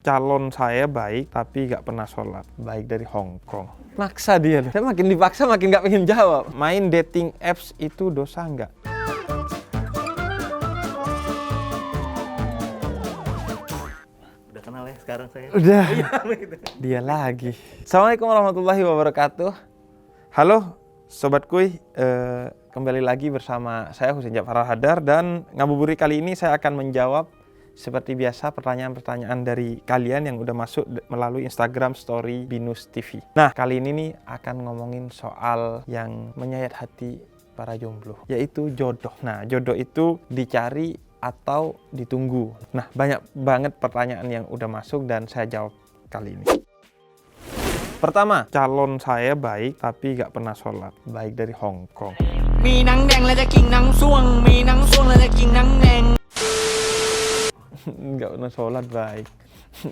calon saya baik tapi gak pernah sholat. Baik dari Hong Kong. Maksa dia loh. Saya makin dipaksa makin gak pengen jawab. Main dating apps itu dosa nggak? Udah kenal ya sekarang saya? Udah. Dia lagi. Assalamualaikum warahmatullahi wabarakatuh. Halo Sobat Kuy, kembali lagi bersama saya Husein Ja'far Al-Hadar. Dan ngabuburit kali ini saya akan menjawab seperti biasa pertanyaan-pertanyaan dari kalian yang udah masuk melalui Instagram Story Binus TV. Nah, kali ini nih akan ngomongin soal yang menyayat hati para jomblo, yaitu jodoh. Nah, jodoh itu dicari atau ditunggu. Nah, banyak banget pertanyaan yang udah masuk dan saya jawab kali ini. Pertama, calon saya baik tapi gak pernah sholat. Baik dari Hong Kong. มีหนังแดงและจะกินหนังส้วงมีหนังส้วงและจะกินหนังแดง Nggak pernah sholat baik.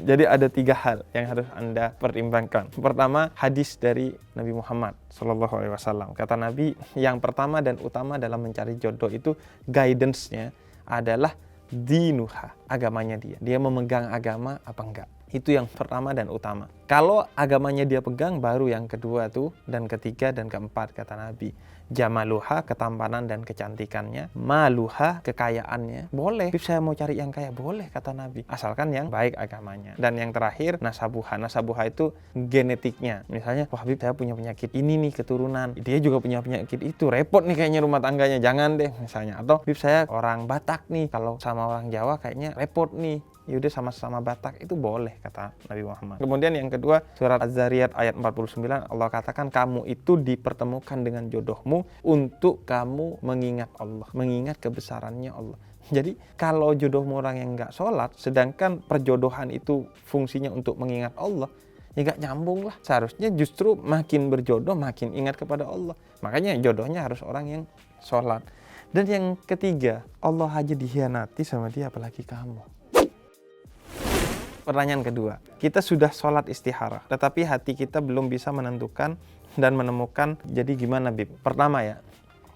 Jadi ada 3 hal yang harus Anda pertimbangkan. Pertama, hadis dari Nabi Muhammad SAW. Kata Nabi, yang pertama dan utama dalam mencari jodoh itu guidance-nya adalah dinuha, agamanya dia. Dia memegang agama apa enggak. Itu yang pertama dan utama. Kalau agamanya dia pegang, baru yang kedua tuh, dan ketiga dan keempat kata Nabi. Jamaluha, ketampanan dan kecantikannya. Maluha, kekayaannya. Boleh, saya mau cari yang kaya, boleh kata Nabi. Asalkan yang baik agamanya. Dan yang terakhir, nasabuha. Nasabuha itu genetiknya. Misalnya, wah Habib saya punya penyakit ini nih, keturunan. Dia juga punya penyakit itu. Repot nih kayaknya rumah tangganya, jangan deh misalnya. Atau Habib saya orang Batak nih, kalau sama orang Jawa kayaknya repot nih. Yaudah sama-sama Batak, itu boleh kata Nabi Muhammad. Kemudian yang kedua, surat Az-Zariyat ayat 49, Allah katakan kamu itu dipertemukan dengan jodohmu untuk kamu mengingat Allah, mengingat kebesarannya Allah. Jadi kalau jodohmu orang yang nggak sholat, sedangkan perjodohan itu fungsinya untuk mengingat Allah, ya nggak nyambung lah. Seharusnya justru makin berjodoh makin ingat kepada Allah. Makanya jodohnya harus orang yang sholat. Dan yang ketiga, Allah aja dikhianati sama dia, apalagi kamu. Pertanyaan kedua, kita sudah sholat istikharah, tetapi hati kita belum bisa menentukan dan menemukan. Jadi gimana Bib? Pertama ya,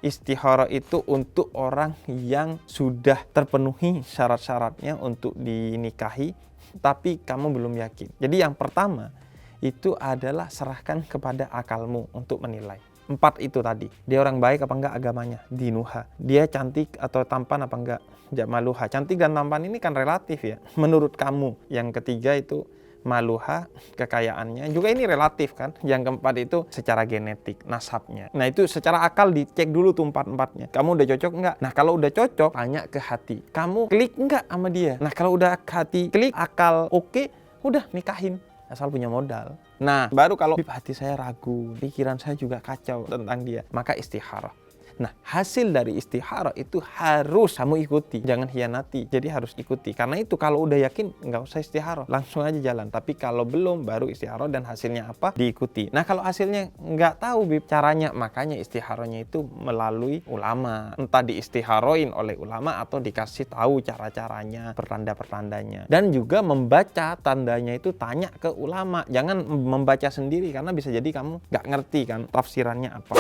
istikharah itu untuk orang yang sudah terpenuhi syarat-syaratnya untuk dinikahi, tapi kamu belum yakin. Jadi yang pertama itu adalah serahkan kepada akalmu untuk menilai. 4 itu tadi, dia orang baik apa enggak agamanya, dinuha. Dia cantik atau tampan apa enggak, jamaluha. Cantik dan tampan ini kan relatif ya, menurut kamu. Yang ketiga itu maluha, kekayaannya. Juga ini relatif kan. Yang keempat itu secara genetik, nasabnya. Nah itu secara akal dicek dulu tuh 4-4-nya. Kamu udah cocok enggak? Nah kalau udah cocok, tanya ke hati. Kamu klik enggak sama dia? Nah kalau udah hati klik, akal oke, udah nikahin. Asal punya modal. Nah, baru kalau hati saya ragu, pikiran saya juga kacau tentang dia, maka istikharah. Nah, hasil dari istikharah itu harus kamu ikuti, jangan hianati. Jadi harus ikuti. Karena itu kalau udah yakin, nggak usah istikharah, langsung aja jalan. Tapi kalau belum, baru istikharah dan hasilnya apa, diikuti. Nah, kalau hasilnya nggak tahu Bib, caranya, makanya istikharahnya itu melalui ulama. Entah diistikharoin oleh ulama atau dikasih tahu cara-caranya, pertanda-pertandanya. Dan juga membaca tandanya itu tanya ke ulama. Jangan membaca sendiri, karena bisa jadi kamu nggak ngerti kan tafsirannya apa.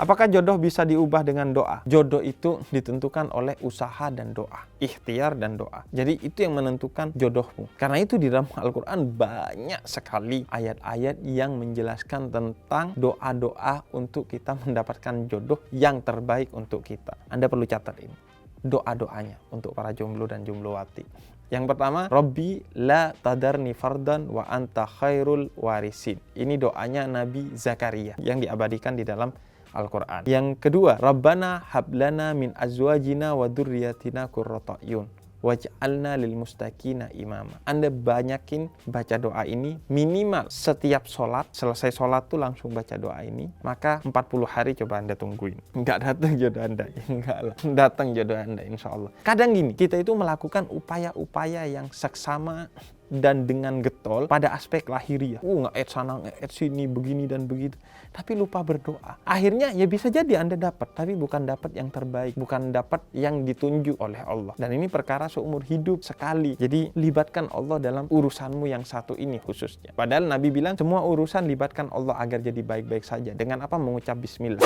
Apakah jodoh bisa diubah dengan doa? Jodoh itu ditentukan oleh usaha dan doa, ikhtiar dan doa. Jadi itu yang menentukan jodohmu. Karena itu di dalam Al-Quran banyak sekali ayat-ayat yang menjelaskan tentang doa-doa untuk kita mendapatkan jodoh yang terbaik untuk kita. Anda perlu catat ini, doa-doanya untuk para jomblo dan jomblowati. Yang pertama, Rabbi la tadarni fardan wa anta khairul warisin. Ini doanya Nabi Zakaria yang diabadikan di dalam Al-Quran. Yang kedua, Rabbana hablana min azwajina wa dzurriyyatina qurrata a'yun waj'alna lil mustaqina imama. Anda banyakin baca doa ini minimal setiap sholat. Selesai sholat tuh langsung baca doa ini. Maka 40 hari coba Anda tungguin. Nggak datang jodoh Anda. Enggak lah. Datang jodoh Anda insya Allah. Kadang gini, kita itu melakukan upaya-upaya yang seksama dan dengan getol pada aspek lahiriah. Nge-add sana, nge-add sini, begini dan begitu. Tapi lupa berdoa. Akhirnya ya bisa jadi Anda dapat, tapi bukan dapat yang terbaik, bukan dapat yang ditunjuk oleh Allah. Dan ini perkara seumur hidup sekali. Jadi libatkan Allah dalam urusanmu yang satu ini khususnya. Padahal Nabi bilang semua urusan libatkan Allah agar jadi baik-baik saja. Dengan apa? Mengucap bismillah.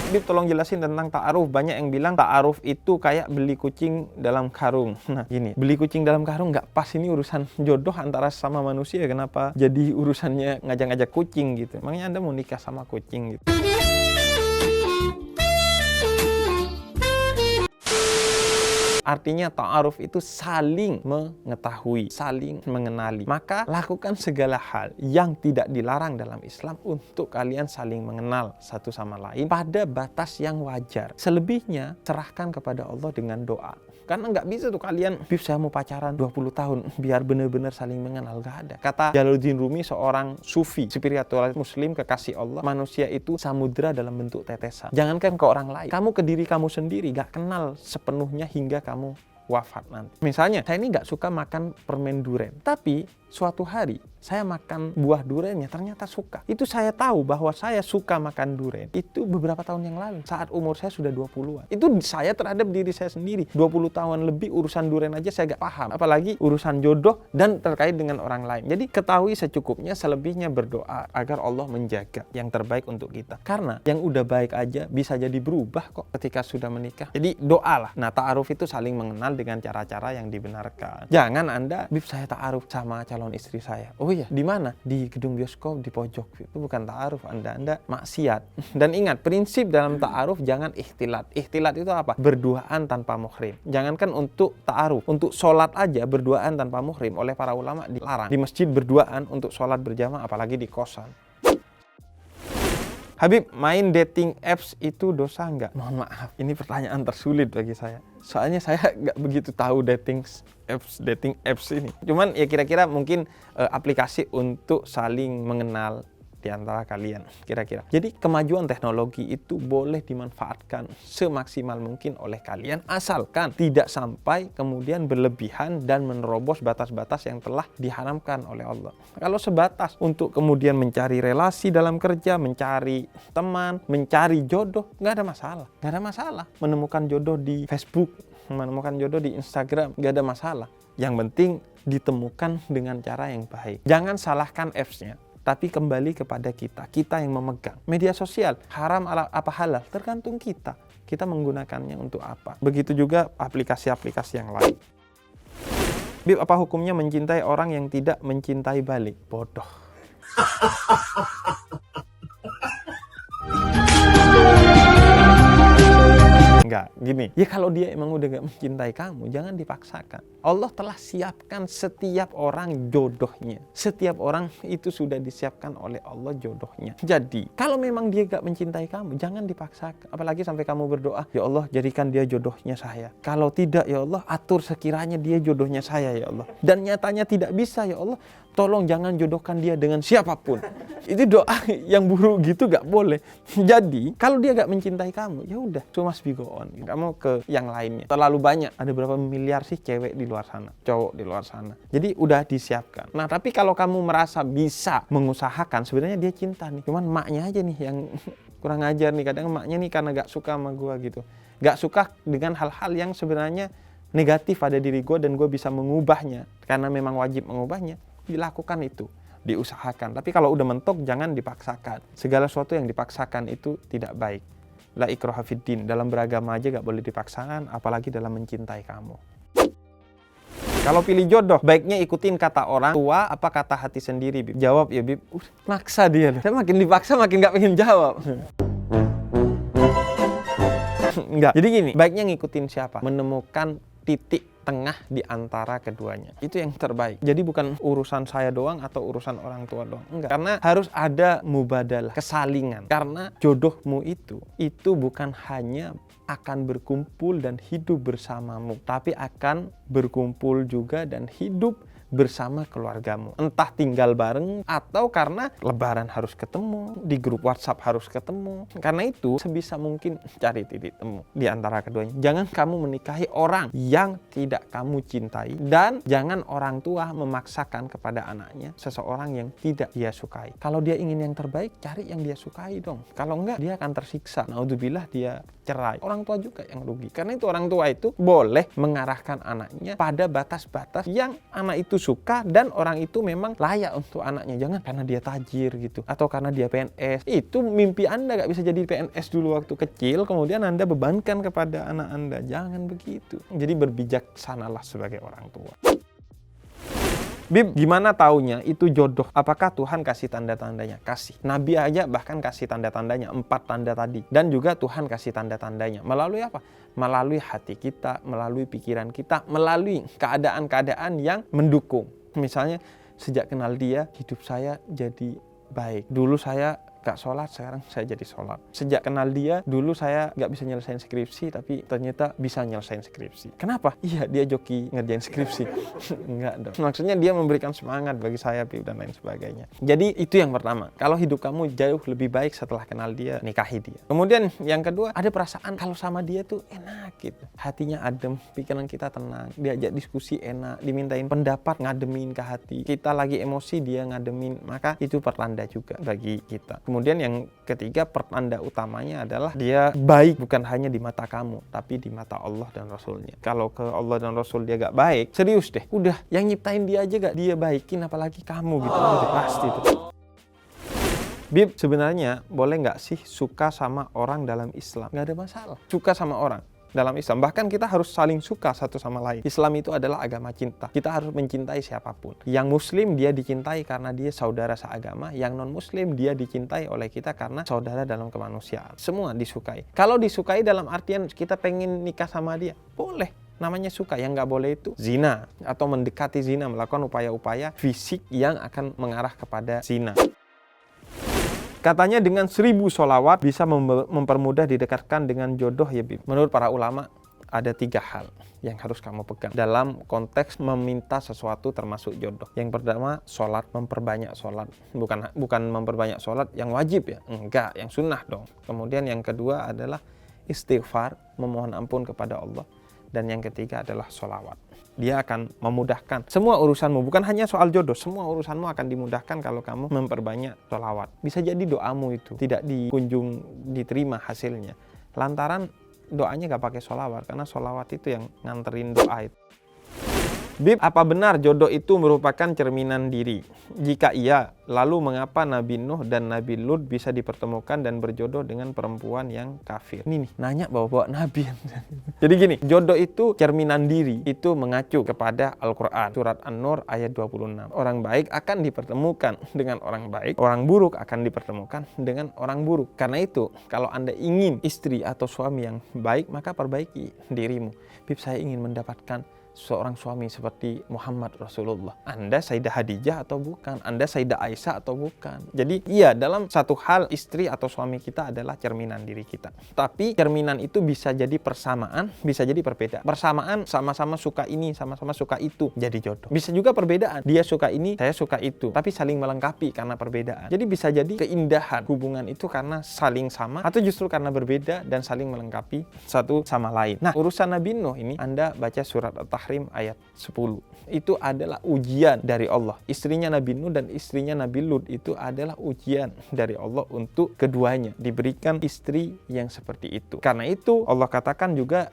Bib, tolong jelasin tentang ta'aruf. Banyak yang bilang ta'aruf itu kayak beli kucing dalam karung. Nah, gini, beli kucing dalam karung nggak pas, ini urusan jodoh antara sama manusia. Kenapa jadi urusannya ngajak-ngajak kucing gitu? Makanya Anda mau nikah sama kucing gitu. Artinya ta'aruf itu saling mengetahui, saling mengenali. Maka lakukan segala hal yang tidak dilarang dalam Islam untuk kalian saling mengenal satu sama lain pada batas yang wajar. Selebihnya serahkan kepada Allah dengan doa. Karena nggak bisa tuh kalian, Bib saya mau pacaran 20 tahun biar benar-benar saling mengenal. Nggak ada. Kata Jalaluddin Rumi, seorang sufi, spiritualis muslim, kekasih Allah, manusia itu samudra dalam bentuk tetesan. Jangankan ke orang lain, kamu ke diri kamu sendiri nggak kenal sepenuhnya hingga kamu wafat nanti. Misalnya, saya ini nggak suka makan permen duren, tapi suatu hari saya makan buah durennya ternyata suka. Itu saya tahu bahwa saya suka makan duren itu beberapa tahun yang lalu, saat umur saya sudah 20-an. Itu saya terhadap diri saya sendiri. 20 tahun lebih urusan duren aja saya nggak paham, apalagi urusan jodoh dan terkait dengan orang lain. Jadi ketahui secukupnya, selebihnya berdoa agar Allah menjaga yang terbaik untuk kita. Karena yang udah baik aja bisa jadi berubah kok ketika sudah menikah. Jadi doalah. Nah, ta'aruf itu saling mengenal dengan cara-cara yang dibenarkan. Jangan Anda, Bib saya ta'aruf sama calon istri saya. Oh iya, di mana? Di gedung bioskop di pojok. Itu bukan ta'aruf, Anda maksiat. Dan ingat, prinsip dalam ta'aruf jangan ikhtilat. Ikhtilat itu apa? Berduaan tanpa muhrim. Jangankan untuk ta'aruf, untuk sholat aja berduaan tanpa muhrim oleh para ulama dilarang. Di masjid berduaan untuk sholat berjamaah, apalagi di kosan. Habib, main dating apps itu dosa nggak? Mohon maaf, ini pertanyaan tersulit bagi saya. Soalnya saya nggak begitu tahu dating apps ini. Cuman ya kira-kira mungkin aplikasi untuk saling mengenal di antara kalian, kira-kira. Jadi kemajuan teknologi itu boleh dimanfaatkan semaksimal mungkin oleh kalian, asalkan tidak sampai kemudian berlebihan dan menerobos batas-batas yang telah diharamkan oleh Allah. Kalau sebatas untuk kemudian mencari relasi dalam kerja, mencari teman, mencari jodoh, nggak ada masalah. Nggak ada masalah menemukan jodoh di Facebook, menemukan jodoh di Instagram, nggak ada masalah. Yang penting ditemukan dengan cara yang baik. Jangan salahkan apps-nya, tapi kembali kepada kita yang memegang. Media sosial, haram apa halal, tergantung kita. Kita menggunakannya untuk apa. Begitu juga aplikasi-aplikasi yang lain. Bib, apa hukumnya mencintai orang yang tidak mencintai balik? Bodoh. Enggak, gini. Ya kalau dia emang udah gak mencintai kamu, jangan dipaksakan. Allah telah siapkan setiap orang jodohnya. Setiap orang itu sudah disiapkan oleh Allah jodohnya. Jadi, kalau memang dia gak mencintai kamu, jangan dipaksakan. Apalagi sampai kamu berdoa, ya Allah jadikan dia jodohnya saya. Kalau tidak, ya Allah atur sekiranya dia jodohnya saya, ya Allah. Dan nyatanya tidak bisa, ya Allah, tolong jangan jodohkan dia dengan siapapun. Itu doa yang buruk gitu gak boleh. Jadi, kalau dia gak mencintai kamu, ya udah, so must be go on. Kamu ke yang lainnya. Terlalu banyak. Ada berapa miliar sih cewek di luar sana, cowok di luar sana. Jadi udah disiapkan. Nah, tapi kalau kamu merasa bisa mengusahakan, sebenarnya dia cinta nih. Cuman maknya aja nih yang kurang ajar nih. Kadang maknya nih karena gak suka sama gua gitu. Gak suka dengan hal-hal yang sebenarnya negatif pada diri gua dan gua bisa mengubahnya. Karena memang wajib mengubahnya. Dilakukan itu, diusahakan. Tapi kalau udah mentok, jangan dipaksakan. Segala sesuatu yang dipaksakan itu tidak baik. La ikraha fiddin, dalam beragama aja gak boleh dipaksakan, apalagi dalam mencintai kamu. Kalau pilih jodoh, baiknya ikutin kata orang tua apa kata hati sendiri, Bib? Jawab ya, Bib. Maksa dia loh. Saya makin dipaksa makin gak pengen jawab. Enggak. Jadi gini, baiknya ngikutin siapa? Menemukan titik tengah di antara keduanya. Itu yang terbaik. Jadi bukan urusan saya doang atau urusan orang tua doang. Enggak. Karena harus ada mubadalah, kesalingan. Karena jodohmu itu bukan hanya akan berkumpul dan hidup bersamamu, tapi akan berkumpul juga dan hidup bersama keluargamu. Entah tinggal bareng atau karena lebaran harus ketemu, di grup WhatsApp harus ketemu. Karena itu sebisa mungkin cari titik temu di antara keduanya. Jangan kamu menikahi orang yang tidak kamu cintai, dan jangan orang tua memaksakan kepada anaknya seseorang yang tidak dia sukai. Kalau dia ingin yang terbaik, cari yang dia sukai dong. Kalau enggak, dia akan tersiksa. Naudzubillah, dia cerai, orang tua juga yang rugi. Karena itu orang tua itu boleh mengarahkan anaknya pada batas-batas yang anak itu suka dan orang itu memang layak untuk anaknya. Jangan karena dia tajir gitu, atau karena dia PNS. Itu mimpi Anda gak bisa jadi PNS dulu waktu kecil, kemudian Anda bebankan kepada anak Anda. Jangan begitu. Jadi berbijaksanalah sebagai orang tua. Bib, gimana taunya itu jodoh? Apakah Tuhan kasih tanda-tandanya? Kasih. Nabi aja bahkan kasih tanda-tandanya, 4 tanda tadi. Dan juga Tuhan kasih tanda-tandanya. Melalui apa? Melalui hati kita, melalui pikiran kita, melalui keadaan-keadaan yang mendukung. Misalnya, sejak kenal dia, hidup saya jadi baik. Dulu saya gak sholat, sekarang saya jadi sholat. Sejak kenal dia, dulu saya gak bisa nyelesain skripsi, tapi ternyata bisa nyelesain skripsi. Kenapa? Iya, dia joki ngerjain skripsi. Enggak dong. Maksudnya dia memberikan semangat bagi saya, dan lain sebagainya. Jadi itu yang pertama. Kalau hidup kamu jauh lebih baik setelah kenal dia, nikahi dia. Kemudian yang kedua, ada perasaan kalau sama dia tuh enak gitu. Hatinya adem, pikiran kita tenang, diajak diskusi enak, dimintain pendapat, ngademin ke hati. Kita lagi emosi, dia ngademin. Maka itu pertanda juga bagi kita. Kemudian yang ketiga, pertanda utamanya adalah dia baik bukan hanya di mata kamu, tapi di mata Allah dan Rasulnya. Kalau ke Allah dan Rasul dia gak baik, serius deh. Udah, yang nyiptain dia aja gak dia baikin, apalagi kamu gitu. Udah pasti tuh. Bib, sebenarnya boleh gak sih suka sama orang dalam Islam? Gak ada masalah. Suka sama orang dalam Islam. Bahkan kita harus saling suka satu sama lain. Islam itu adalah agama cinta. Kita harus mencintai siapapun. Yang Muslim dia dicintai karena dia saudara seagama. Yang non-Muslim dia dicintai oleh kita karena saudara dalam kemanusiaan. Semua disukai. Kalau disukai dalam artian kita pengen nikah sama dia, boleh. Namanya suka. Yang nggak boleh itu zina atau mendekati zina, melakukan upaya-upaya fisik yang akan mengarah kepada zina. Katanya dengan 1000 sholawat bisa mempermudah didekatkan dengan jodoh ya Bib. Menurut para ulama ada 3 hal yang harus kamu pegang dalam konteks meminta sesuatu termasuk jodoh. Yang pertama, sholat, memperbanyak sholat. Bukan memperbanyak sholat yang wajib ya, enggak, yang sunnah dong. Kemudian yang kedua adalah istighfar, memohon ampun kepada Allah. Dan yang ketiga adalah sholawat. Dia akan memudahkan semua urusanmu, bukan hanya soal jodoh, semua urusanmu akan dimudahkan kalau kamu memperbanyak sholawat. Bisa jadi doamu itu tidak dikunjung diterima hasilnya lantaran doanya gak pakai sholawat, karena sholawat itu yang nganterin doa itu. Bib, apa benar jodoh itu merupakan cerminan diri? Jika iya, lalu mengapa Nabi Nuh dan Nabi Lut bisa dipertemukan dan berjodoh dengan perempuan yang kafir? Ini nih, nanya bawa-bawa Nabi. Jadi gini, jodoh itu cerminan diri, itu mengacu kepada Al-Quran. Surat An-Nur ayat 26. Orang baik akan dipertemukan dengan orang baik, orang buruk akan dipertemukan dengan orang buruk. Karena itu, kalau Anda ingin istri atau suami yang baik, maka perbaiki dirimu. Bib, saya ingin mendapatkan seorang suami seperti Muhammad Rasulullah. Anda Sayyidah Khadijah atau bukan? Anda Sayyidah Aisyah atau bukan? Jadi iya, dalam satu hal istri atau suami kita adalah cerminan diri kita. Tapi cerminan itu bisa jadi persamaan, bisa jadi perbedaan. Persamaan sama-sama suka ini, sama-sama suka itu, jadi jodoh. Bisa juga perbedaan. Dia suka ini, saya suka itu. Tapi saling melengkapi karena perbedaan. Jadi bisa jadi keindahan hubungan itu karena saling sama atau justru karena berbeda dan saling melengkapi satu sama lain. Nah, urusan Nabi Nuh ini Anda baca surat At-Tahrim ayat 10. Itu adalah ujian dari Allah. Istrinya Nabi Nuh dan istrinya Nabi Lut itu adalah ujian dari Allah untuk keduanya. Diberikan istri yang seperti itu. Karena itu Allah katakan juga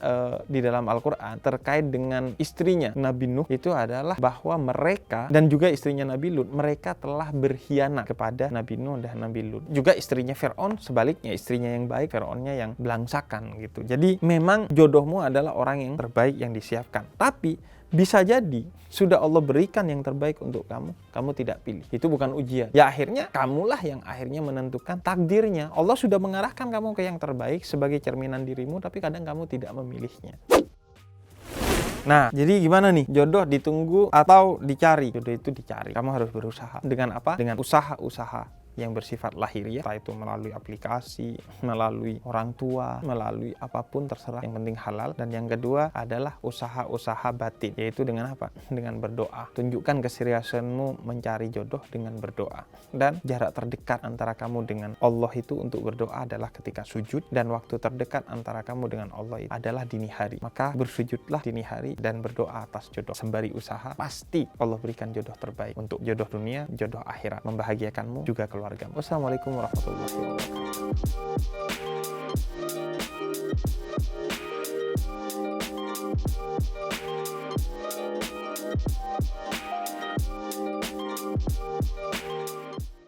di dalam Al-Quran terkait dengan istrinya Nabi Nuh itu adalah bahwa mereka dan juga istrinya Nabi Lut, mereka telah berkhianat kepada Nabi Nuh dan Nabi Lut. Juga istrinya Fir'aun sebaliknya, istrinya yang baik, Fir'aunnya yang belangsakan gitu. Jadi memang jodohmu adalah orang yang terbaik yang disiapkan. Tapi bisa jadi sudah Allah berikan yang terbaik untuk kamu, kamu tidak pilih. Itu bukan ujian. Ya akhirnya kamulah yang akhirnya menentukan takdirnya. Allah sudah mengarahkan kamu ke yang terbaik sebagai cerminan dirimu, tapi kadang kamu tidak memilihnya. Nah, jadi gimana nih? Jodoh ditunggu atau dicari? Jodoh itu dicari. Kamu harus berusaha. Dengan apa? Dengan usaha-usaha yang bersifat lahiriah, entah itu melalui aplikasi, melalui orang tua, melalui apapun terserah, yang penting halal. Dan yang kedua adalah usaha-usaha batin, yaitu dengan apa? Dengan berdoa. Tunjukkan keseriusanmu mencari jodoh dengan berdoa. Dan jarak terdekat antara kamu dengan Allah itu untuk berdoa adalah ketika sujud, dan waktu terdekat antara kamu dengan Allah itu adalah dini hari. Maka bersujudlah dini hari dan berdoa atas jodoh. Sembari usaha, pasti Allah berikan jodoh terbaik untuk jodoh dunia, jodoh akhirat, membahagiakanmu juga keluarga. Wassalamualaikum warahmatullahi wabarakatuh.